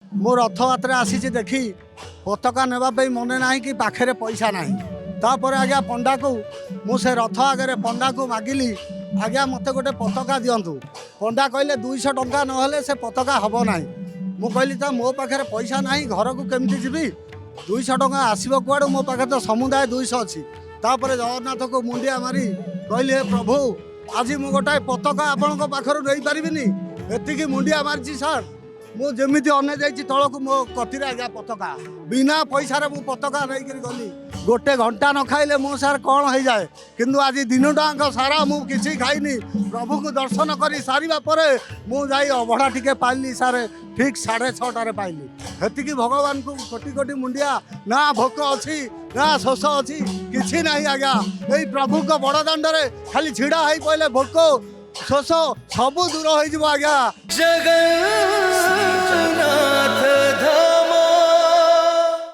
मो रथयात्रा आसी देखी पताका नेबाई मन ना कि पाखे पैसा ना तापर आज्ञा पंडा को मुझे रथ आगे पंडा को मागिली आज्ञा मत गोटे पताका दिंतु पंडा कहले 200 टंका ना से पताका हम ना मु कहली तो मो पाखे पैसा ना घर को केमती जी 200 टंका आसो कुआड़ू मो पाखे तो समुदाय 200 अच्छी तापर जगन्नाथ को मुंडिया मारी कहली हे प्रभु आज मु गोटाए पताका आपण पाखर नहीं पारिनी एतिकी मुंडिया मारी सर मुझे अने जाइए तौक मो कतिर आज्ञा पताका बिना पैसा मु पताका नहीं गली गोटे घंटा न खाइले मो सार कौन हो जाए किंतु आज दिन टाक सारा मु किसी खाइनी प्रभु को दर्शन कर सारा पर मुझे अभड़ा टिके पाइली सार ठीक 6:30 पाइली हेतिकी भगवान को कोटि कोटि मुंडिया ना भोक अच्छी ना शोष अच्छी किसी ना आज्ञा यही प्रभु को बड़ दाण्ड खाली छिड़ा हो पहले भोक शोष सबू दूर हो आज्ञा जगन्नाथ